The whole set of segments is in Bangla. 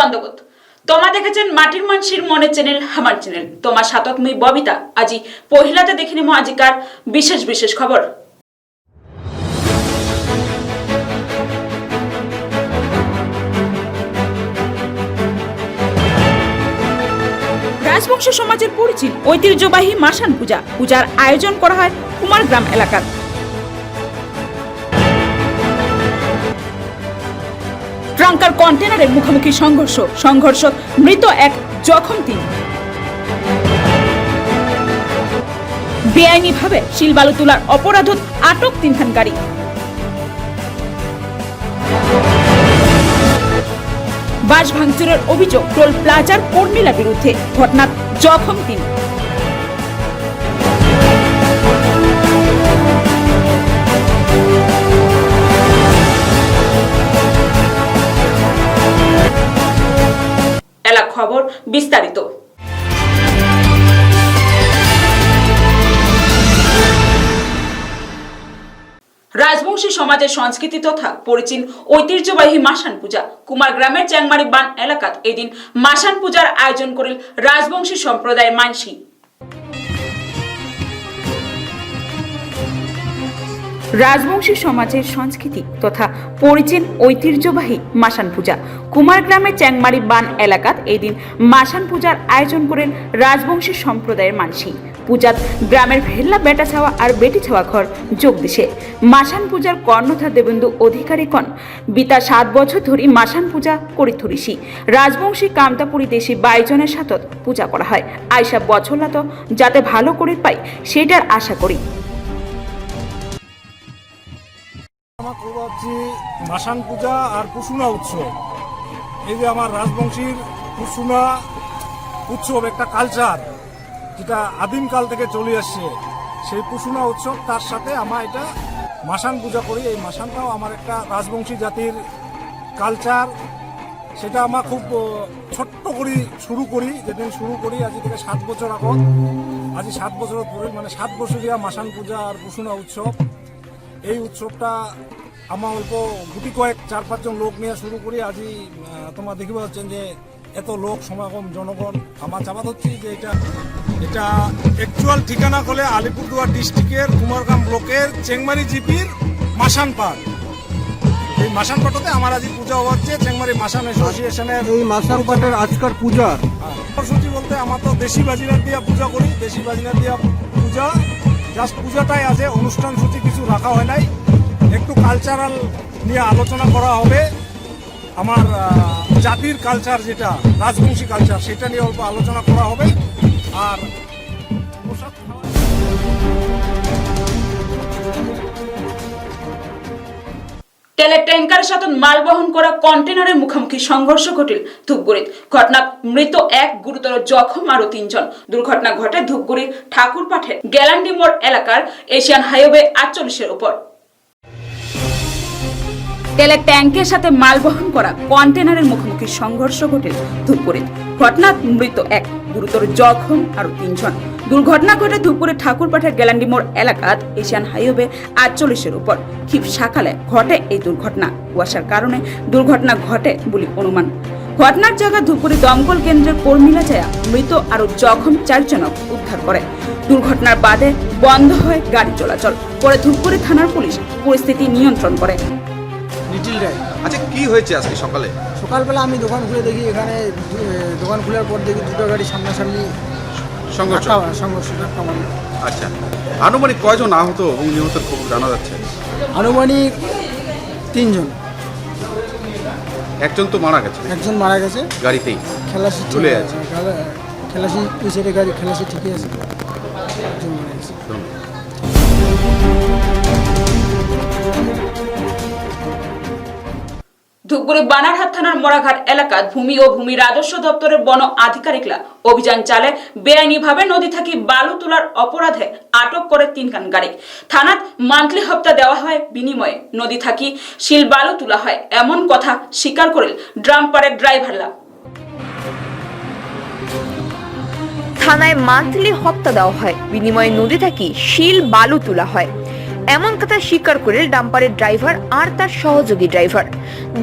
দণ্ডবোধ। তোমা দেখেছেন মাটির মানসির মনে চ্যানেল আমার চ্যানেল। তোমার সাথক মুই ববিতা। আজি পহিলাতে দেখে নিম আজিকার বিশেষ বিশেষ খবর। রাজবংশ সমাজের পরিচিত ঐতিহ্যবাহী মাসান পূজা। পূজার আয়োজন করা হয় কুমারগ্রাম এলাকার। ট্রাঙ্কার কন্টেনারের মুখোমুখি সংঘর্ষ মৃত এক, জখম 3। বেআইনিভাবে শিলবালু তোলার অপরাধত আটক 3খান গাড়ি। বাস ভাঙচুরের অভিযোগ টোল প্লাজার কর্মীর বিরুদ্ধে। ঘটনাত জখম 3। খবর বিস্তারিত। রাজবংশী সমাজের সংস্কৃতি তথা পরিচিত ঐতিহ্যবাহী মাসান পূজা। কুমারগ্রামের চ্যাংমারি বান এলাকাত এদিন মাসান পূজার আয়োজন করিল রাজবংশী সম্প্রদায়ের মানসি। রাজবংশী সমাজের সংস্কৃতি তথা পরিচিত ঐতিহ্যবাহী মাসান পূজা। কুমারগ্রামের চ্যাংমারি বান এলাকাত এই দিন মাসান পূজার আয়োজন করেন রাজবংশী সম্প্রদায়ের মানসি। পূজাত গ্রামের ভেল্লা বেটা ছাওয়া আর বেটি ছাওয়া ঘর যোগ দিছে। মাসান পূজার কর্ণধার দেবেন্দু অধিকারী কন বিতা 7 বছর ধরে মাসান পূজা করি থরিসি। রাজবংশী কামতাপুরী দেশি 22 জনের সাথে পূজা করা হয়। আইসা বছরলাত যাতে ভালো করে পাই সেটার আশা করি। মাসান পূজা আর পুষুনা উৎসব, এই যে আমার রাজবংশীর পুষুনা উৎসব একটা কালচার যেটা আদিমকাল থেকে চলে আসছে, সেই পুষুনা উৎসব তার সাথে আমার এটা মাসান পূজা করি। এই মাসানটাও আমার একটা রাজবংশী জাতির কালচার, সেটা আমার খুব ছোট্ট করে শুরু করি। যেদিন শুরু করি আজ থেকে 7 বছর আগত, আজ 7 বছর পরে মানে 7 বছরিয়া মাসান পূজা আর পুষুনা উৎসব। এই উৎসবটা আমার অল্প গুটি কয়েক 4-5 জন লোক নিয়ে শুরু করি। আজি তোমরা দেখিবা হচ্ছেন যে এত লোক সমাগম জনগণ। আমার চাপাত হচ্ছে যে এটা অ্যাকচুয়াল ঠিকানা হলে আলিপুরদুয়ার ডিস্ট্রিক্টের কুমারগ্রাম ব্লকের চেংমারি জিপির মাসান পাট। এই মাসান পাটতে আমার আজি পূজা হচ্ছে চেংমারি মাসান অ্যাসোসিয়েশনের। এই মাসান পাটের আজকার পূজা কর্মসূচি বলতে আমার তো দেশি বাজিনার দিয়া পূজা করি। দেশি বাজিনার দিয়া পূজা, জাস্ট পূজাটাই আছে, অনুষ্ঠান সূচি কিছু রাখা হয় নাই। একটু কালচারাল নিয়ে আলোচনা করা হবে। আমার জাতির কালচার যেটা রাজবংশী কালচার, সেটা নিয়ে অল্প আলোচনা করা হবে। আর তেলের ট্যাঙ্কারের সাথে মাল বহন করা কন্টেনারের মুখোমুখি সংঘর্ষ ঘটিল ধূপগুড়িত। ঘটনাত মৃত 1, গুরুতর জখম আরো 3 জন। দুর্ঘটনা ঘটে ধূপগুড়ির ঠাকুরপাঠের গ্যালান্ডি মোড় এলাকার এশিয়ান হাইওয়ে 48-এর উপর। তেলের ট্যাঙ্কের সাথে মাল বহন করা কন্টেনারের মুখোমুখি সংঘর্ষ ঘটে ধূপগুড়িত। ঘটনাত মৃত 1, গুরুতর জখম আরো 3 জন। দুর্ঘটনা ঘটে ধূপগুড়ির ঠাকুরপাঠের গ্যালান্ডি মোড় এলাকাত এশিয়ান হাইওয়ে 48-এর উপর। খুব সকালে ঘটে এই দুর্ঘটনা। কুয়াশার কারণে দুর্ঘটনা ঘটে বলে অনুমান। ঘটনার জায়গা ধূপগুড়ি দমকল কেন্দ্রের কর্মীরা যায় মৃত আরো জখম 4 জনক উদ্ধার করে। দুর্ঘটনার বাদে বন্ধ হয় গাড়ি চলাচল। পরে ধূপগুড়ি থানার পুলিশ পরিস্থিতি নিয়ন্ত্রণ করে। আচ্ছা, কি হয়েছে আজকে সকালে? সকালবেলা আমি দোকান খুলে দেখি, এখানে দোকান খোলার পর দেখি 2টো গাড়ি সামনাসামনি সংঘর্ষ। আচ্ছা, আনুমানিক কয়জন আহত এবং নিহতের খবর জানা যাচ্ছে? আনুমানিক 3 জন। একজন তো মারা গেছে। একজন মারা গেছে গাড়িতেই, খেলাসি ঝুলে আছে। খেলাসি ওই সাইডে গাড়ি খেলাসি ঠিকই আছে। একজন মারা গেছে। ধূপগুড়ি বানারহাট থানার মোড়াঘাট এলাকাত ভূমি ও ভূমি রাজস্ব দপ্তরের বন আধিকারিকরা অভিযান চালে বেআইনিভাবে নদী থেকে বালু তোলার অপরাধে আটক করে 3খান গাড়ি। থানাত মান্থলি হপ্তা দেওয়া হয়, বিনিময়ে নদী থাকি শিল বালু তোলা হয়, এমন কথা স্বীকার করিল ড্রামপারের ড্রাইভাররা। থানায় মান্থলি হপ্তা দেওয়া হয়, বিনিময়ে নদী থেকে শিল বালু তোলা হয়। এমন কথা স্বীকার করে ডাম্পারের ড্রাইভার আর তার সহযোগী ড্রাইভার।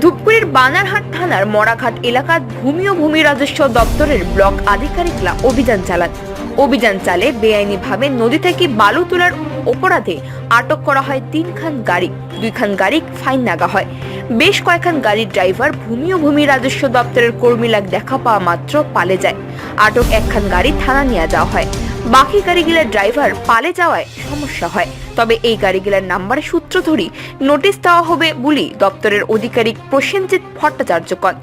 ধূপগুড়ির বানারহাট থানার মরাঘাট এলাকার ভূমি ও ভূমি রাজস্ব দপ্তরের ব্লক আধিকারিকরা অভিযান চালান। অভিযান চালে বেআইনিভাবে নদী থেকে বালু তোলার অপরাধে আটক করা হয় 3 খান গাড়ি, 2 খান গাড়ি ফাইন লাগা হয়। বেশ কয়েকখান গাড়ির ড্রাইভার ভূমি ও ভূমি রাজস্ব দপ্তরের কর্মীরা দেখা পাওয়া মাত্র পালে যায়। আটক 1 খান গাড়ি থানা নিয়ে যাওয়া হয়। বাকি গাড়িগুলোর ড্রাইভার পালে যাওয়ায় সমস্যা হয়। তবে এই গাড়িগুলোর নাম্বারের সূত্র ধরি নোটিশ দেওয়া হবে বলে দপ্তরের আধিকারিক প্রসেনজিৎ ভট্টাচার্য কন।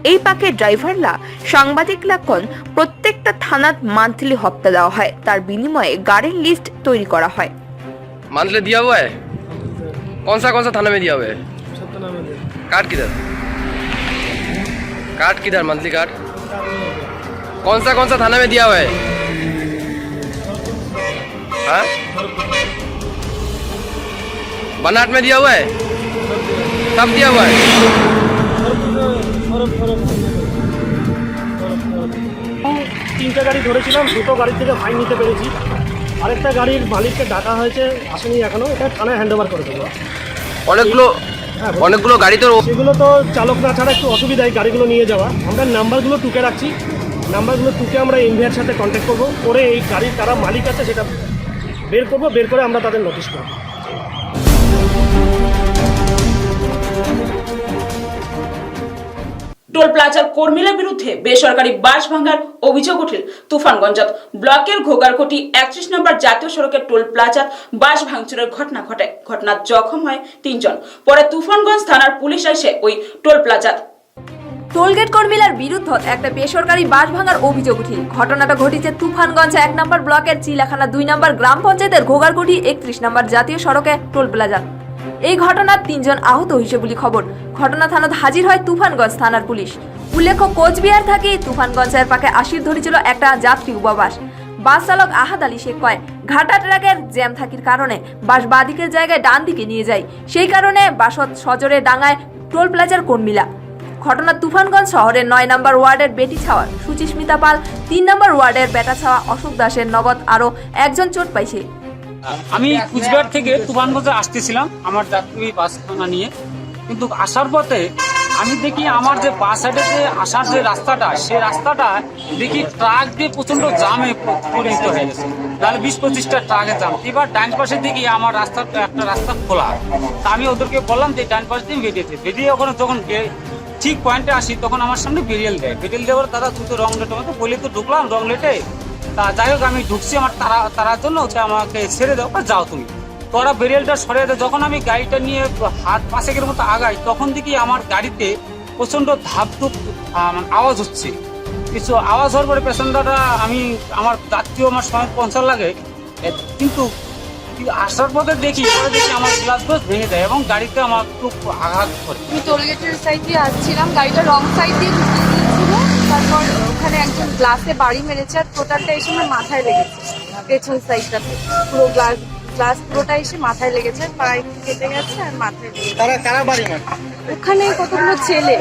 এই পাকে ড্রাইভাররা সাংবাদিকরা কন প্রত্যেকটা থানাত মান্থলি হপ্তা দেওয়া হয়, তার বিনিময়ে গাড়ির লিস্ট তৈরি করা হয়। मंथली दिया हुआ है? कौन सा थाना में दिया हुआ है? कार्ड किधर मंथली कार्ड कौन सा थाना में दिया हुआ है? हाँ, बनाट में दिया हुआ है? सब दिया हुआ है? তিনটা গাড়ি ধরেছিলাম, দুটো গাড়ি থেকে ফাইন নিতে পেরেছি। আরেকটা গাড়ির মালিককে ডাকা হয়েছে, আসেনি এখনো, এটা থানায় হ্যান্ড ওভার করে দেবো। অনেকগুলো গাড়ি তো সেগুলো তো চালক না ছাড়া একটু অসুবিধায় গাড়িগুলো নিয়ে যাওয়া। আমরা নাম্বারগুলো টুকে রাখছি, নাম্বারগুলো টুকে আমরা এনভিআর সাথে কন্ট্যাক্ট করবো, করে এই গাড়ির কারা মালিক আছে সেটা বের করবো, বের করে আমরা তাদের নোটিশ করবো। টোল প্লাজার কর্মীদের বিরুদ্ধে বেসরকারি বাস ভাঙার অভিযোগ উঠিল তুফানগঞ্জত। ব্লকের ঘোগারকোটি 31 নম্বর জাতীয় সড়কের টোল প্লাজাত বাস ভাঙচুরের ঘটনা ঘটে। ঘটনায় জখম হয় 3 জন। পরে তুফানগঞ্জ থানার পুলিশ এসে ওই টোল প্লাজাত টোলগেট কর্মীদের বিরুদ্ধে একটা বেসরকারি বাস ভাঙার অভিযোগ উঠিল। ঘটনাটা ঘটেছে তুফানগঞ্জ 1 নম্বর ব্লকের চিলাখানা 2 নম্বর গ্রাম পঞ্চায়েতের ঘোগারকোটি 31 নম্বর জাতীয় সড়কে টোল প্লাজা। এই ঘটনার 3 জন আহত হয়েছে বলে খবর। ঘটনা থানাত হাজির হয় তুফানগঞ্জ থানার পুলিশ। উল্লেখ্য, কোচবিহার থেকে তুফানগঞ্জের পাকে আসির ধরেছিল একটা যাত্রী বাস। বাস চালক আহাদ আলী শেখ কয় ঘাটা ট্রাকের জ্যাম থাকির কারণে বাস বাদিকের জায়গায় ডান দিকে নিয়ে যায়, সেই কারণে বাসত সজরে ডাঙায় টোল প্লাজার কর্মীরা। ঘটনা তুফানগঞ্জ শহরের 9 নম্বর ওয়ার্ডের বেটি ছাওয়ার সুচিস্মিতা পাল, 3 নম্বর ওয়ার্ডের বেটা ছাওয়া অশোক দাসের নগদ আরো একজন চোট পাইছে। আমি কুচবিহার থেকে তুফানগঞ্জে আসতেছিলাম আমার যাত্রী বাস নিয়ে, কিন্তু আসার পথে আমি দেখি আমার যে বাস সাইডে আসার যে রাস্তাটা, সেই রাস্তাটা দেখি ট্রাক দিয়ে প্রচন্ড জামে পরিণত হয়ে গেছে। তাহলে 20-25টা ট্রাকের জাম। এবার ডান পাশে দেখি আমার একটা রাস্তা খোলা। তা আমি ওদেরকে বললাম যে ডান পাশ দিয়ে বেরিয়ে ওখানে যখন ঠিক পয়েন্টে আসি তখন আমার সামনে বেরিয়েল দেয়। বেরিয়েল দেওয়ার তারা দুটো রং লেটের মতো বলে তো ঢুকলাম রং লেটে। তা যাই হোক আমি ঢুকছি, আমার তারার জন্য আমাকে ছেড়ে দাও, যাও তুমি। তো ওরা বেরিয়েলটা সরিয়ে দেয়। যখন আমি গাড়িটা নিয়ে হাত পাশেকের মতো আগাই, তখন দেখি আমার গাড়িতে প্রচণ্ড ধাপধুপ আওয়াজ হচ্ছে। কিছু আওয়াজ হওয়ার পরে পেছনটা আমার যাত্রীও আমার সময় পৌঁছার লাগে, কিন্তু আসার পথে দেখি আমার গ্লাসগুলো ভেঙে দেয় এবং গাড়িতে আমার খুব আঘাত করে। আমি টোলগেটের সাইড দিয়ে আসছিলাম, গাড়িটা রং সাইড দিয়ে ঢুকিয়ে দিয়েছিল। তারপর ওখানে একজন গ্লাসে বাড়ি মেরেছে, আর টোটালটা এসে আমার মাথায় লেগেছে। পেছন সাইডটাতে পুরো গ্লাস পুরোটা এসে মাথায় লেগেছে, পায়ে কেটে গেছে আর মাথায় লেগেছে। কারা বাড়ি মারে? ওখানে কতগুলো ছেলে।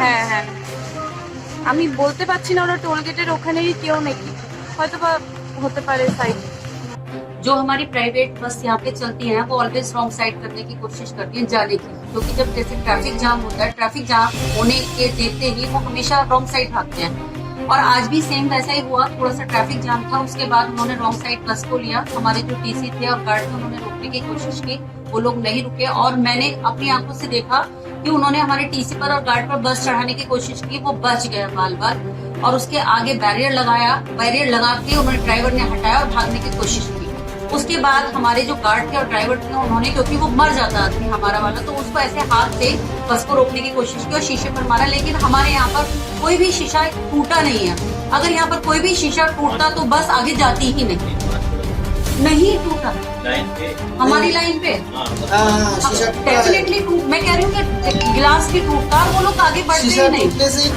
হ্যাঁ হ্যাঁ, আমি বলতে পারছি না ওরা টোলগেটের ওখানেই কেউ নাকি, হয়তো বা হতে পারে সাইড। जो हमारी प्राइवेट बस यहाँ पे चलती है वो ऑलवेज रॉन्ग साइड करने की कोशिश करती है जाने की, क्योंकि जब जैसे ट्रैफिक जाम होता है, ट्रैफिक जाम होने के देखते ही वो हमेशा रॉन्ग साइड भागते हैं। और आज भी सेम वैसा ही हुआ, थोड़ा सा ट्रैफिक जाम था, उसके बाद उन्होंने रॉन्ग साइड बस को लिया। हमारे जो टीसी थे और गार्ड थे उन्होंने रोकने की कोशिश की, वो लोग नहीं रुके। और मैंने अपनी आंखों से देखा कि उन्होंने हमारे टीसी पर और गार्ड पर बस चढ़ाने की कोशिश की, वो बच गया बाल-बाल। और उसके आगे बैरियर लगा के उन्होंने ड्राइवर ने हटाया और भागने की कोशिश की। उसके बाद हमारे जो गार्ड थे और ड्राइवर थे उन्होंने, क्योंकि वो मर जाता आदमी हमारा वाला, तो उसको ऐसे हाथ से बस को रोकने की कोशिश की और शीशे पर मारा। लेकिन हमारे यहाँ पर कोई भी शीशा टूटा नहीं है। अगर यहाँ पर कोई भी शीशा टूटता तो बस आगे जाती ही नहीं टूटा हमारी लाइन पे। डेफिनेटली मैं कह रही हूँ कि गिलास भी टूटता, वो लोग आगे बढ़ते ही नहीं।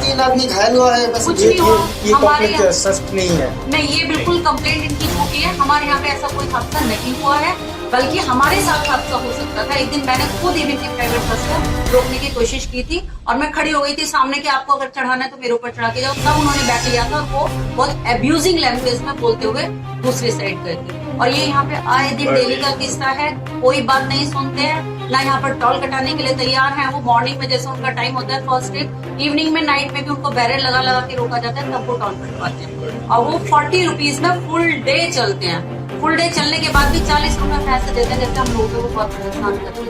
3 आदमी घायल हुआ है, बस कुछ नहीं हुआ हमारे यहाँ। सच नहीं है। नहीं, ये बिल्कुल कंप्लेंट इनकी झूठी है। हमारे यहाँ पे ऐसा कोई हादसा नहीं हुआ है, बल्कि हमारे साथ हादसा हो सकता था। एक दिन मैंने खुद इवन की प्राइवेट बस को रोकने की कोशिश की थी और मैं खड़ी हो गई थी सामने कि आपको अगर चढ़ाना है तो मेरे ऊपर चढ़ा के जाओ, तब उन्होंने बैठ लिया था और वो बहुत एब्यूजिंग लैंग्वेज में बोलते हुए दूसरी साइड गए थे। और ये यहाँ पे आए दिन डेली का किस्सा है, कोई बात नहीं सुनते हैं ना, यहाँ पर टोल कटाने के लिए तैयार है। वो मॉर्निंग में जैसे उनका टाइम होता है फर्स्ट ट्रिप, इवनिंग में नाइट में भी उनको बैरियर लगा लगा के रोका जाता है, तब वो टोल कटवाते हैं। और वो 40 रुपीज में फुल डे चलते हैं। फुल डे चलने के बाद भी 40 रुपए पैसे देते हैं, जैसे हम लोगों को बहुत परेशान करते हैं।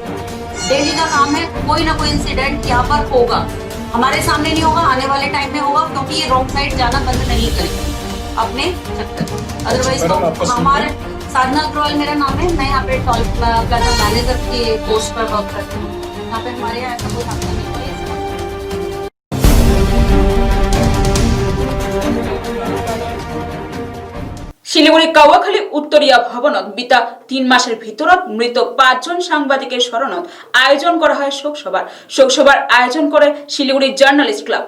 डेली का काम है, कोई ना कोई इंसिडेंट यहाँ पर होगा, हमारे सामने नहीं होगा, आने वाले टाइम में होगा, क्योंकि ये रॉन्ग साइड जाना बंद नहीं करेंगे अपने चक्कर। अदरवाइज हमारे साधना अग्रवाल मेरा नाम है, मैं यहाँ पे टोल प्लाजा मैनेजर के पोस्ट पर वर्क करती हूँ। यहाँ पे हमारे यहाँ ऐसा कोई काम नहीं है। শিলিগুড়ি কাওয়াখালী উত্তরিয়া ভবনত বিতা 3 মাসের ভিতরত মৃত 5 জন সাংবাদিকের স্মরণত আয়োজন করা হয় শোকসভার আয়োজন করে শিলিগুড়ি জার্নালিস্ট ক্লাব।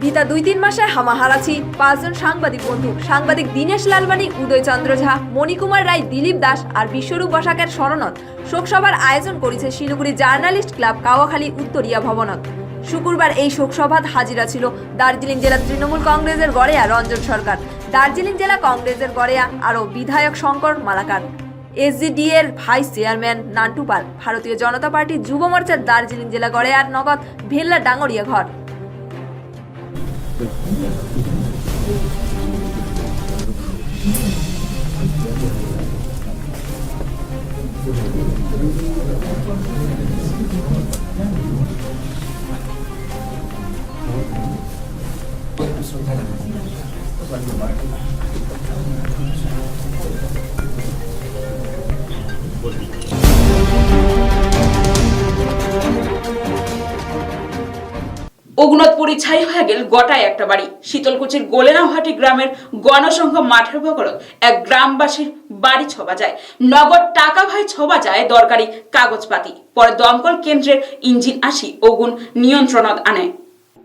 বিতা 2-3 মাসে হামাহারাছি 5 জন সাংবাদিক বন্ধু, সাংবাদিক দীনেশ লালবাণী, উদয় চন্দ্র ঝা, মণিকুমার রায়, দিলীপ দাস আর বিশ্বরূপ বসাকের স্মরণত শোকসভার আয়োজন করেছে শিলিগুড়ি জার্নালিস্ট ক্লাব কাওয়াখালী উত্তরিয়া ভবনত। শুক্রবার এই শোকসভাত হাজিরা ছিল দার্জিলিং জেলা তৃণমূল কংগ্রেসের গড়েয়া রঞ্জন সরকার, দার্জিলিং জেলা কংগ্রেসের গড়েয়া আরও বিধায়ক শঙ্কর মালাকার, এসজিডি এর ভাইস চেয়ারম্যান নান্টু পাল, ভারতীয় জনতা পার্টি যুব মোর্চার দার্জিলিং জেলা গড়েয়ার নগদ ভেল্লা ডাঙরিয়া ঘর। অগুনতপুরি ছাই হয়ে গেল গোটায় একটা বাড়ি। শীতলকুচির গোলেনাহাটি গ্রামের গণসংঘ মাঠের বগলত এক গ্রামবাসীর বাড়ি ছবা যায়, নগদ টাকা ভাই ছবা যায় দরকারি কাগজপাতি। পরে দমকল কেন্দ্রের ইঞ্জিন আসি অগুন নিয়ন্ত্রণত আনে।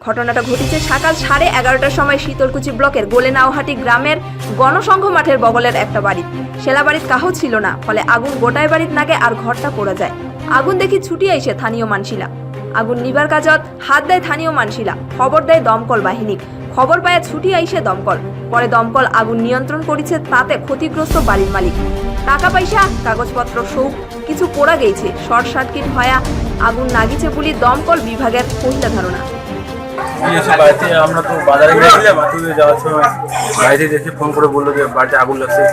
ঘটনাটা ঘটেছে সকাল 11:30টার সময় শীতলকুচি ব্লকের গোলেনাওহাটি গ্রামের গণসংঘ মাঠের বগলের একটা বাড়ি। সেলা বাড়িত কাহো ছিল না, ফলে আগুন গোটায় বাড়িত নাগে আর ঘরটা পড়া যায়। আগুন দেখি ছুটি আইসে স্থানীয় মানসিলা, আগুন নিবার কাজত হাত দেয় স্থানীয় মানসিলা, খবর দেয় দমকল বাহিনী, খবর পায় ছুটি আইসে দমকল। পরে দমকল আগুন নিয়ন্ত্রণ করেছে, তাতে ক্ষতিগ্রস্ত বাড়ির মালিক। টাকা পয়সা কাগজপত্র সব কিছু পোড়া গেছে, শর্ট সার্কিট হয়া আগুন লাগিছে বলে দমকল বিভাগের পহিলা ধারণা। বাড়িতে আমরা তো বাজারে গিয়েছিলাম, বাথরুমে যাওয়ার সময় বাইরে দেখে ফোন করে বললো যে বাড়িতে আগুন লাগছে,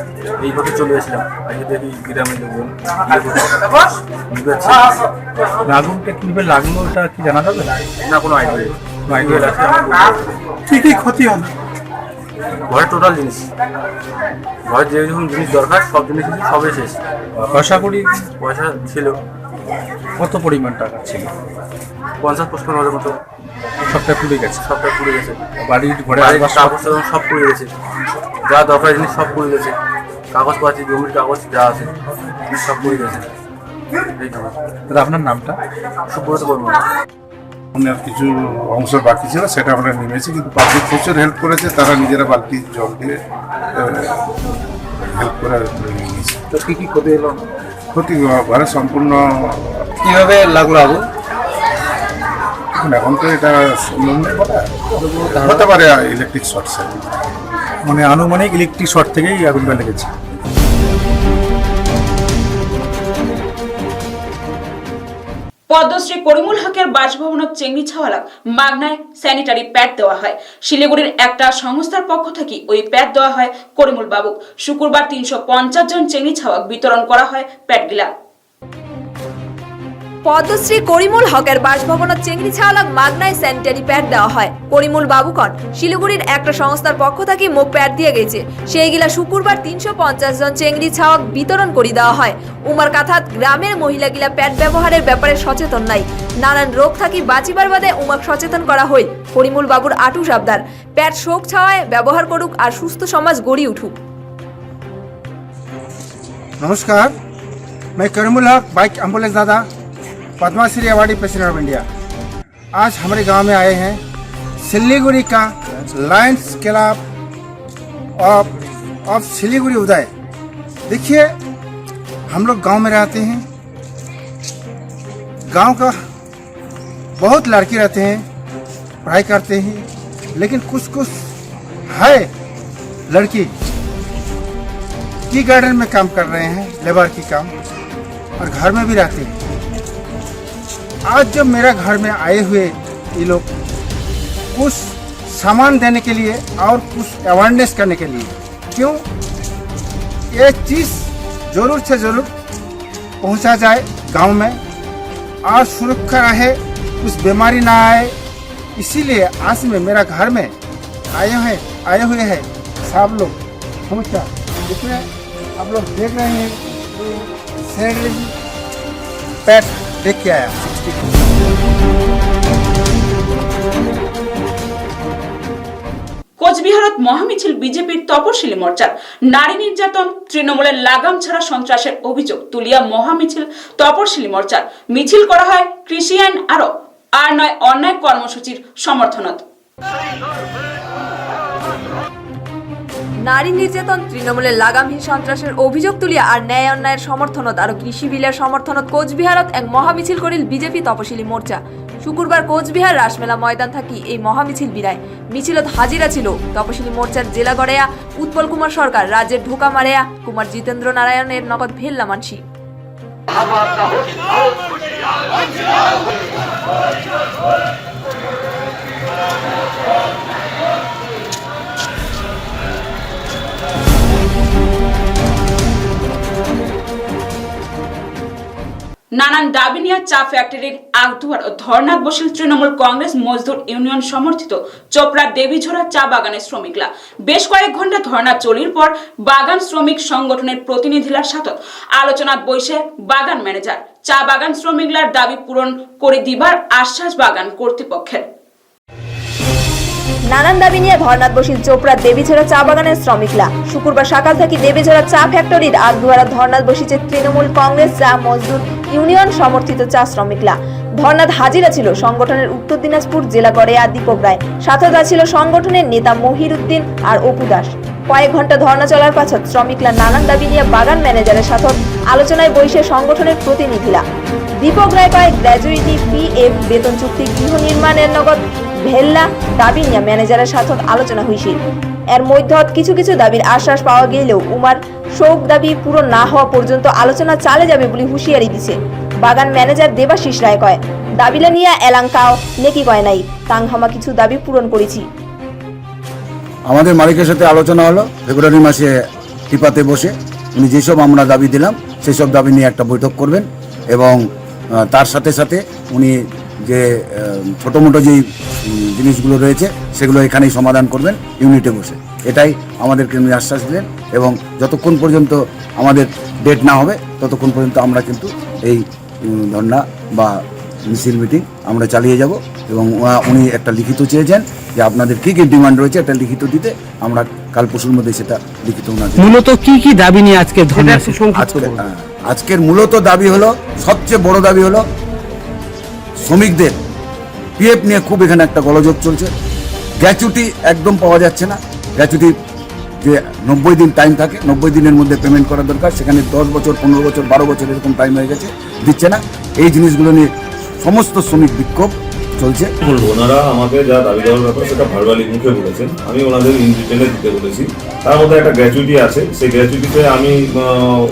এই পথে চলে এসেছিলাম। আজকে দেখি গ্রামে দেখুন আগুনটা কিভাবে লাগলো ওটা কি জানা যাবে না? কোনো আইডিয়া লাগছে। কি কি ক্ষতি হলো? ঘরের টোটাল জিনিস, ঘরের যে যখন জিনিস দরকার সব জিনিস সবই শেষ। পয়সা ছিল কত পরিমাণ টাকা ছিল? 50-55 হাজার মতো। সবটা পুড়ে গেছে, বাড়ির ঘরে কাগজ সব পুড়ে গেছে, যা দরকার জিনিস সব পুড়ে গেছে, কাগজপাতি জমির কাগজ যা আছে সব পুড়ে গেছে। আপনার নামটা? সুব্রত বর্মন। কিছু অংশ বাকি ছিল সেটা আমরা নেমেছি, কিন্তু পাবলিক প্রচুর হেল্প করেছে, তারা নিজেরা বালতি জল দিয়ে হেল্প করে নিয়ে গেছে। তো কী কী ক্ষতি হলো? ক্ষতি ঘরে সম্পূর্ণ। কীভাবে লাগলো আগুন? এখন তো এটা হতে পারে ইলেকট্রিক শর্ট সার্কিট, মানে আনুমানিক ইলেকট্রিক শর্ট থেকেই আগুনটা লেগেছে। পদ্মশ্রী করিমুল হকের বাসভবনত চেঙ্গি ছাওয়ালাক মাগনায় স্যানিটারি প্যাড দেওয়া হয়। শিলিগুড়ির একটা সংস্থার পক্ষ থেকে ওই প্যাড দেওয়া হয় করিমুল বাবুক। শুক্রবার 350 জন চেঙ্গি ছাওয়াক বিতরণ করা হয় প্যাডগুলা। পদ্মশ্রী করিমুল হকের বাসভবনত চেঙ্গি ছাওয়ালাক মাগনায় স্যানিটারি প্যাড দেওয়া হয়। করিমুল বাবুকন শিলিগুড়ির একটা সংস্থার পক্ষ থেকে মুখ প্যাড দিয়ে গেছে, সেইগুলা শুক্রবার 350 জন চেঙ্গি ছাওয়াক বিতরণ করে দেওয়া হয়। উমার কাথাত গ্রামের মহিলাগিলা প্যাড ব্যবহারের ব্যাপারে সচেতন নাই, নানান রোগ থাকি বাঁচিবার বাদে উমাক সচেতন করা হয়। করিমুল বাবুর আটুস আবদার, প্যাড শোক ছাওয়ায় ব্যবহার করুক আর সুস্থ সমাজ গড়ি উঠুক। नमस्कार, मैं करीमुल हक, बाइक एम्बुलेंस दादा, Padma Shri awardee president of India. आज हमारे गांव में आए हैं सिलीगुड़ी का लायंस क्लब ऑफ सिलीगुड़ी उदय। देखिए, हम लोग गांव में रहते हैं, गांव का बहुत लड़के रहते हैं, पढ़ाई करते हैं, लेकिन कुछ है लड़की टी गार्डन में काम कर रहे हैं, लेबर की काम, और घर में भी रहते हैं। आज जब मेरा घर में आए हुए ये लोग कुछ सामान देने के लिए और कुछ अवेयरनेस करने के लिए, क्यों ये चीज़ ज़रूर से ज़रूर पहुंचा जाए गांव में और सुरक्षा रहे, कुछ बीमारी ना आए, इसीलिए आज में मेरा घर में आए हुए हैं सब लोग पहुँचा। इसमें आप लोग देख रहे हैं सैनिटरी पैड देख के आया। কোচবিহারত মহামিছিল বিজেপির তপশিলি মোর্চার নারী নির্যাতন তৃণমূলের লাগাম ছাড়া সন্ত্রাসের অভিযোগ তুলিয়া মহামিছিল তপশিলি মোর্চার মিছিল করা হয় কৃষি আইন আর নয় অন্যায় কর্মসূচির সমর্থনত। নারী নির্যাতন তৃণমূলের লাগামহীন সন্ত্রাসের অভিযোগ তুলিয়া আর ন্যায় অন্যায়ের সমর্থনত আর কৃষি বিলের সমর্থনত কোচবিহারত এক মহামিছিল করিল বিজেপি তপশিলি মোর্চা। শুক্রবার কোচবিহার রাসমেলা ময়দান থাকি এই মহামিছিল বিরায়। মিছিলত হাজিরা ছিল তপশিলি মোর্চার জেলা গড়েয়া উৎপল কুমার সরকার, রাজ্যের ঢোকা মারেয়া কুমার জিতেন্দ্র নারায়ণের নগদ ভেল্লা মানসি। নানান দাবি নিয়ে চা ফ্যাক্টরির আগদুয়ার ও ধর্নায় বসিল তৃণমূল কংগ্রেস মজদুর ইউনিয়ন সমর্থিত চোপড়া দেবীঝোড়া চা বাগানের শ্রমিকরা। বেশ কয়েক ঘন্টা ধর্না চলির পর বাগান শ্রমিক সংগঠনের প্রতিনিধিলার সাথে আলোচনাত বসে বাগান ম্যানেজার চা বাগান শ্রমিকলার দাবি পূরণ করে দিবার আশ্বাস বাগান কর্তৃপক্ষের। নানান দাবি নিয়ে ধর্নাত বসিল চোপড়া দেবীঝোড়া চা বাগানের শ্রমিকরা। শুক্রবার সকাল থেকে দেবীঝোড়া চা ফ্যাক্টরির আগদুয়ারা ধর্নাত বসিছে তৃণমূল কংগ্রেস চা মজদুর ইউনিয়ন সমর্থিত চা শ্রমিকরা। ধর্নাত হাজিরা ছিল সংগঠনের উত্তর দিনাজপুর জেলা গড়েয়া দীপক রায়, সাথে ছিল সংগঠনের নেতা মহির উদ্দিন আর অপু দাস। কয়েক ঘন্টা ধর্না চলার পাছত শ্রমিকরা নানান দাবি নিয়ে বাগান ম্যানেজারের সাথে আলোচনায় বসে সংগঠনের প্রতিনিধিরা। দীপক রায় কয় গ্র্যাজুইটি পিএফ বেতন চুক্তি গৃহ নির্মাণের নগদ ভেল্লা দাবি নিয়ে ম্যানেজারের সাথে আলোচনা হয়েছিল। এর মধ্যে কিছু কিছু দাবির আশ্বাস পাওয়া গেলেও উমার শোক দাবি পূরণ না হওয়া পর্যন্ত আলোচনা চালে যাবে বলে হুঁশিয়ারি দিছে। বাগান ম্যানেজার দেবাশিস রায় কয় দাবিলা নিয়ে এলাঙ্কাও নেকি কয় নাই, তাংহামা কিছু দাবি পূরণ করেছি। আমাদের মালিকের সাথে আলোচনা হলো ফেব্রুয়ারি মাসে টিপাতে বসে উনি যেসব আমরা দাবি দিলাম সেই সব দাবি নিয়ে একটা বৈঠক করবেন এবং তার সাথে সাথে উনি যে ছোটো মোটো যেই জিনিসগুলো রয়েছে সেগুলো এখানেই সমাধান করবেন ইউনিটে বসে, এটাই আমাদেরকে উনি আশ্বাস দিলেন। এবং যতক্ষণ পর্যন্ত আমাদের ডেট না হবে ততক্ষণ পর্যন্ত আমরা কিন্তু এই ধর্না বা মিছিল মিটিং আমরা চালিয়ে যাব। এবং উনি একটা লিখিত চেয়েছেন যে আপনাদের কী কী ডিমান্ড রয়েছে একটা লিখিত দিতে, আমরা কাল পরশুর মধ্যে সেটা লিখিত ওনাদের। মূলত কি দাবি নিয়ে আজকে ধর্না? আজকের মূলত দাবি হলো, সবচেয়ে বড় দাবি হলো শ্রমিকদের পিএফ নিয়ে খুব এখানে একটা গোলযোগ চলছে। গ্র্যাচুইটি একদম পাওয়া যাচ্ছে না। গ্র্যাচুইটি যে 90 দিন টাইম থাকে, 90 দিনের মধ্যে পেমেন্ট করা দরকার, সেখানে 10 বছর 15 বছর 12 বছর এরকম টাইম হয়ে গেছে, দিচ্ছে না। এই জিনিসগুলো নিয়ে সমস্ত শ্রমিক বিক্ষোভ চলছে। ওনারা আমাকে যা দাবি দেওয়ার ব্যাপারে সেটা ভার্বালি মুখে বলেছেন, আমি ওনাদের ইন ডিটেলে দিতে বলেছি। তার মধ্যে একটা গ্র্যাচুইটি আছে, সেই গ্র্যাচুইটিতে আমি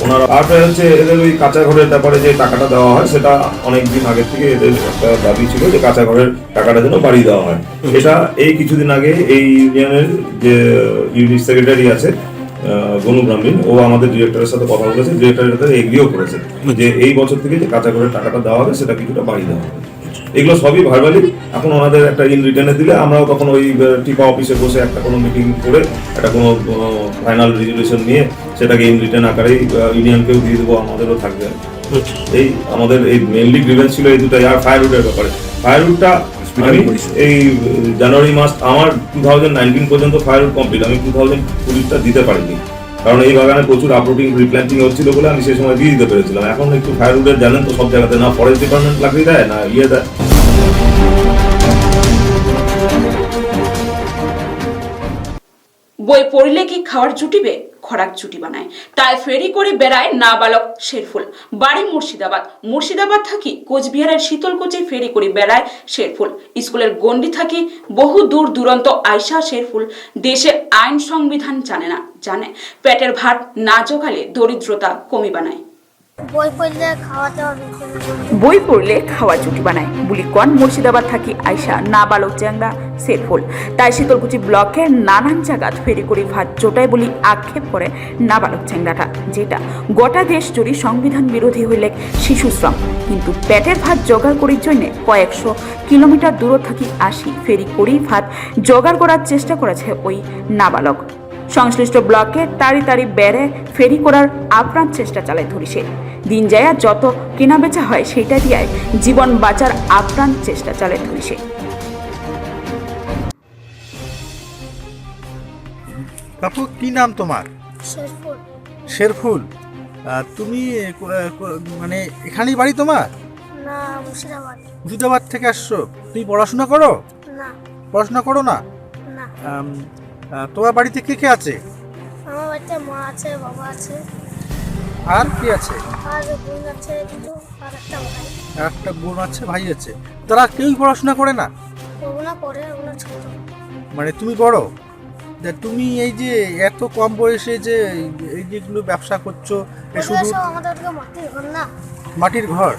ওনারা আর হচ্ছে এদের ওই কাঁচা ঘরের ব্যাপারে যে টাকাটা দেওয়া হয় সেটা অনেক দিন আগে থেকে এদের একটা দাবি ছিল যে কাঁচা ঘরের টাকাটা যেন বাড়িয়ে দেওয়া হয়। এটা এই কিছুদিন আগে এই ইউনিয়নের যে ইউনিট সেক্রেটারি আছে গনু ব্রাহ্মণ, ও আমাদের ডিরেক্টরের সাথে কথা বলেছে, ডিরেক্টরের সাথে এগ্রিও করেছে যে এই বছর থেকে যে কাঁচা ঘরের টাকাটা দেওয়া হবে সেটা কিছুটা বাড়িয়ে দেওয়া হবে। এগুলো সবই ভার্বালি। এখন ওনাদের একটা ইন রিটার্নে দিলে আমরাও তখন ওই টিপা অফিসে বসে একটা কোনো মিটিং করে একটা কোনো ফাইনাল রেজুলেশন নিয়ে সেটাকে ইন রিটার্ন আকারেই ইউনিয়নকেও দিয়ে দেবো, আমাদেরও থাকবে। এই আমাদের এই মেনলি গ্রিভেন্স ছিল এই দুটাই। আর ফায়ারউডের ব্যাপারে, ফায়ারউডটা আমি এই জানুয়ারি মাস আমার 2019 পর্যন্ত ফায়ারউড কমপ্লিট, আমি 2020টা দিতে পারিনি, কারণ এই বাগানে প্রচুর আপরুটিং রিপ্ল্যান্টিং হচ্ছিল বলে আমি সেই সময় দিয়ে দিতে পেরেছিলাম। এখন একটু ফায়ারউডের জানেন তো সব জায়গাতে না ফরেস্ট ডিপার্টমেন্ট লাগিয়ে দেয় না দেয়। বই পড়লে কি খাওয়ার জুটিবে, খোরাক জুটি বানায়, তাই ফেরি করে বেড়ায় নাবালক শেরফুল। বাড়ি মুর্শিদাবাদ, মুর্শিদাবাদ থাকি কোচবিহারের শীতলকুচি ফেরি করে বেড়ায় শেরফুল। স্কুলের গণ্ডি থাকি বহু দূর দূরান্ত আয়সা শেরফুল দেশের আইন সংবিধান জানে না, জানে পেটের ভাত না জোগালে দরিদ্রতা কমি বানায়। বই পড়লে খাওয়া জুটি বানায় বুলি কন মুর্শিদাবাদ থাকি আয়সা নাবালক চ্যাংরা শেরফুল। তাই শীতলকুচি ব্লকের নানান জায়গাত ফেরি করে ভাত জোটায় বলি আক্ষেপ করে নাবালক চ্যাংরাটা, যেটা গোটা দেশ জুড়ে সংবিধান বিরোধী হইলে শিশুশ্রম। কিন্তু পেটের ভাত জোগাড় করার জন্য কয়েকশো কিলোমিটার দূর থাকি আসি ফেরি করেই ভাত জোগাড় করার চেষ্টা করেছে ওই নাবালক। সংশ্লিষ্ট ব্লকে তাড়ি তাড়ি বেড়ে ফেরি করার আপ্রাণ চেষ্টা চালায় ধরিছে। দিন যায় যত কেনা বেচা হয় সেটা দিয়ে জীবন বাঁচার আপ্রাণ চেষ্টা চালায় ধরিছে। কাকু কি নাম তোমার? শেরফুল। তুমি মানে এখানেই বাড়ি তোমার? না, মুর্শিদাবাদ। মুর্শিদাবাদ থেকে আসছো? তুমি পড়াশোনা করো? না। পড়াশোনা করো না? না। তোমার বাড়িতে কে কে আছে? আমার বাড়িতে মা আছে, বাবা আছে। আর কি আছে? আর বোন আছে দুটো, আর একটা ভাই। একটা বোন আছে, ভাই আছে। তারা কেউই পড়াশোনা করে না? ওগুলো করে, ওগুলো ছোট। মানে তুমি বড়? তুমি এই যে এত কম বয়সে যে এই যেগুলো ব্যবসা করছো, শুধু আমাদের মাটির ঘর না? মাটির ঘর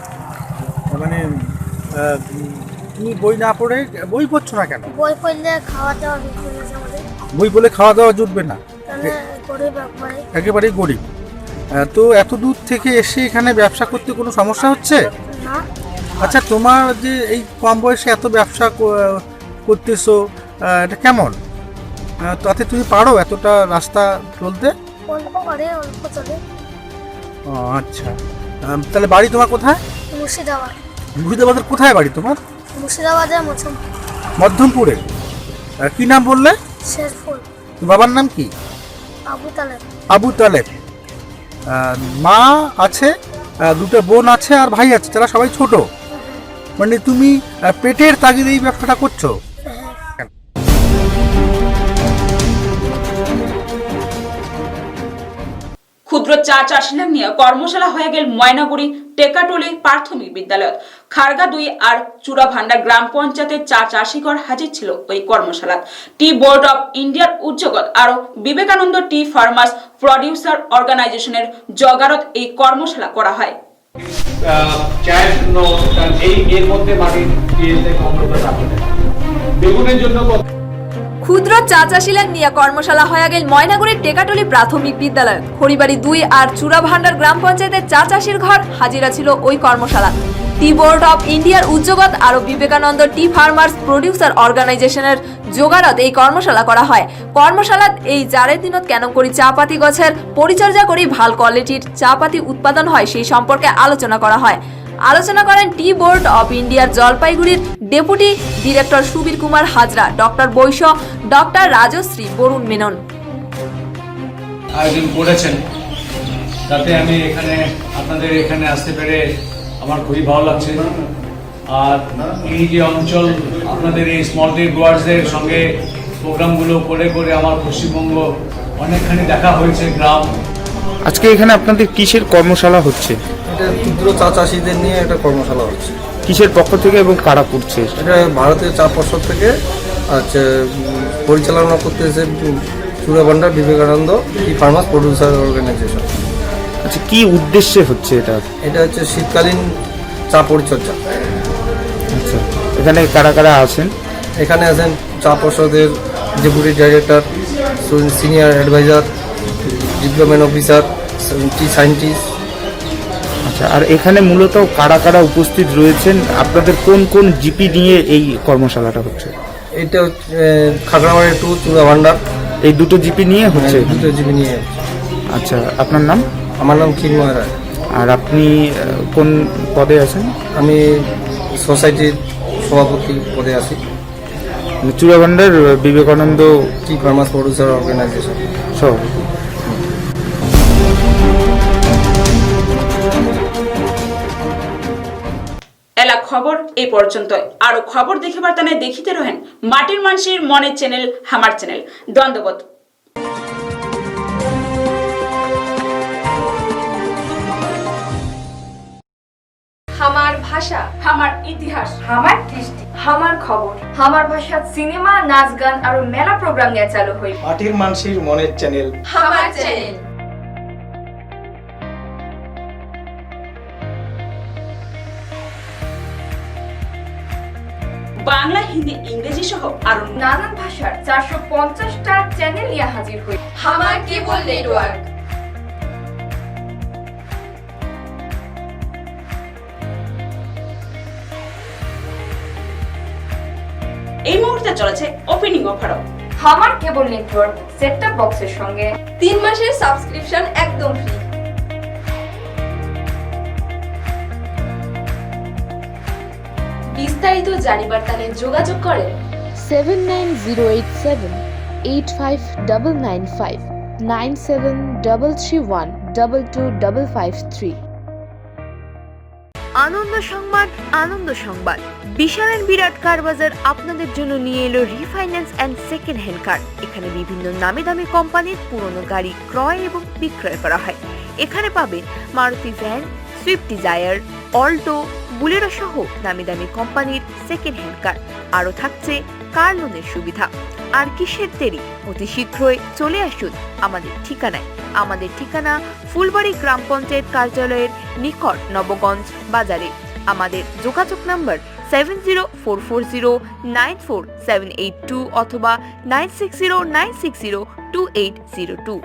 মানে তুমি বই না পড়ে বই পড়ছো না কেন? বই পড়লে খাওয়া দাওয়া জুটবে না আমাদের। বই পড়লে খাওয়া দাওয়া জুটবে না? গরিব একেবারেই গরিব। তো এত দূর থেকে এসে এখানে ব্যবসা করতে কোনো সমস্যা হচ্ছে না? আচ্ছা, তোমার যে এই কম বয়সে এত ব্যবসা করতেছো, এটা কেমন? তাতে তুমি পারো এতটা রাস্তা চলতে? অল্প করে, অল্প চলে। ও আচ্ছা, তাহলে বাড়ি তোমার কোথায়? মুর্শিদাবাদ। মুর্শিদাবাদের কোথায় বাড়ি তোমার? মুর্শিদাবাদের মধ্যমপুরে। কি নাম বললে? শেরফুল। বাবার নাম কি? আবু তালেব। আবু তালেব। মা আছে, দুটো বোন আছে আর ভাই আছে, তারা সবাই ছোট। মানে তুমি পেটের তাগিদে এই ব্যবসাটা করছো? ক্ষুদ্র চা চাষিলা নিয়ে কর্মশালা হয়ে গেল ময়নাগুড়ি টেকাটলি প্রাথমিক বিদ্যালয়ত। খারগা 2 আর চূড়া ভান্ডার গ্রাম পঞ্চায়েতের চা চাষিগণ হাজির ছিল ওই কর্মশালাত। টি বোর্ড অফ ইন্ডিয়ার উদ্যোগত আর বিবেকানন্দ টি ফার্মার্স প্রডিউসার অর্গানাইজেশনের জগারত এই কর্মশালা করা হয়। চায়ের জন্য এই এর মধ্যে মাটির ইয়েতে কমপ্লিট রাখতে বেগুনের জন্য ক্ষুদ্র চা চাষিলাক নিয়ে কর্মশালা হয়ে গেল ময়নাগুড়ির টেকাটলি প্রাথমিক বিদ্যালয়। খড়িবাড়ি 2 আর চূড়া ভান্ডার গ্রাম পঞ্চায়েতের চা চাষির ঘর হাজিরা ছিল ওই কর্মশালা। টি বোর্ড অফ ইন্ডিয়ার উদ্যোগত আর বিবেকানন্দ টি ফার্মার্স প্রডিউসার অর্গানাইজেশনের জোগাড়ত এই কর্মশালা করা হয়। কর্মশালাত এই 4 দিনত কেন করি চা পাতি গছের পরিচর্যা করি ভাল কোয়ালিটির চা পাতি উৎপাদন হয় সেই সম্পর্কে আলোচনা করা হয়। আলোচনা করেন টি বোর্ড অফ ইন্ডিয়ার জলপাইগুড়ির deputy director Subir Kumar Hazra, doctor Vaish, doctor Rajashree, Barun Menon. আয়োজন করেছেন, তাতে আমি আপনাদের এখানে আসতে পেরে আমার খুবই ভালো লাগছে। আর এই যে অঞ্চল আপনাদের এই স্মল টি গ্রোয়ার্সদের সঙ্গে প্রোগ্রামগুলো করে করে আমার পশ্চিমবঙ্গ অনেকখানি দেখা হয়েছে গ্রাম। আজকে এখানে আপনাদের কিসের কর্মশালা হচ্ছে? এটা ক্ষুদ্র চা চাষিদের নিয়ে একটা কর্মশালা হচ্ছে। কিসের পক্ষ থেকে এবং কারা করছে? এটা ভারতীয় চা পর্ষদ থেকে আচ্ছা পরিচালনা করতেছে চূড়া ভান্ডার বিবেকানন্দ টি ফার্মার্স প্রডিউসার অর্গানাইজেশন। আচ্ছা, কি উদ্দেশ্যে হচ্ছে এটা? এটা হচ্ছে শীতকালীন চা পরিচর্যা। আচ্ছা, এখানে কারা কারা আছেন? এখানে আছেন চা পর্ষদের deputy director, senior adviser, ডিপ্লোমেন্ট officer, টি সায়েন্টিস্ট। আচ্ছা, আর এখানে মূলত কারা কারা উপস্থিত রয়েছেন? আপনাদের কোন কোন জিপি নিয়ে এই কর্মশালাটা হচ্ছে? এটা হচ্ছে খাগড়াবাড়ি 2 চূড়া ভান্ডার, এই দুটো জিপি নিয়ে হচ্ছে? দুটো জিপি নিয়ে। আচ্ছা, আপনার নাম? আমার নাম চিন্ময় রায়। আর আপনি কোন পদে আছেন? আমি সোসাইটির সভাপতি পদে আছি। চূড়া ভান্ডার বিবেকানন্দ টি ফার্মার্স প্রডিউসার অর্গানাইজেশন সভাপতি। এলা খবর এই পর্যন্ত। আরো খবর দেখিবার তানে দেখিতে রহেন মাটির মানুষের মনের চ্যানেল হামার চ্যানেল। দ্বন্দ্ববোধ। ভাষা, আমার ইতিহাস, আমার কৃষ্টি, আমার খবর, আমার ভাষা সিনেমা, নাচ গান আর মেলা প্রোগ্রাম নিয়ে চালু হই। মাটির মানুষের মনের চ্যানেল আমার চ্যানেল। বাংলা, হিন্দি, ইংরেজি সহ আরো নানান ভাষার 450টা চ্যানেল নিয়ে হাজির হই। আমার কেবল নেটওয়ার্ক। এই মুহূর্তে চলেছে ওপেনিং অফারও। আমার কেবল নেটওয়ার্ক সেট টপ বক্সের সঙ্গে 3 মাসের সাবস্ক্রিপশন একদম ফ্রি। বিস্তারিত জানিবার তালে যোগাযোগ করেন 7908785995 9733122553। আনন্দ সংবাদ, আনন্দ সংবাদ। বিশালের বিরাট কার বাজার আপনাদের জন্য নিয়ে এলো রিফাইন্যান্স অ্যান্ড সেকেন্ড হ্যান্ড কার। এখানে বিভিন্ন নামি দামি কোম্পানির পুরনো গাড়ি ক্রয় এবং বিক্রয় করা হয়। এখানে পাবেন Maruti van, Swift Dzire, Alto, Bolero সহ নামি দামি কোম্পানির সেকেন্ড হ্যান্ড কার। আরও থাকছে কার লোনের সুবিধা। আর কিসের দেরি, অতি শীঘ্রই চলে আসুন আমাদের ঠিকানায়। আমাদের ঠিকানা ফুলবাড়ি গ্রাম পঞ্চায়েত কার্যালয়ের নিকট, নবগঞ্জ বাজারে। আমাদের যোগাযোগ নম্বর 7044094782 অথবা 9609602802।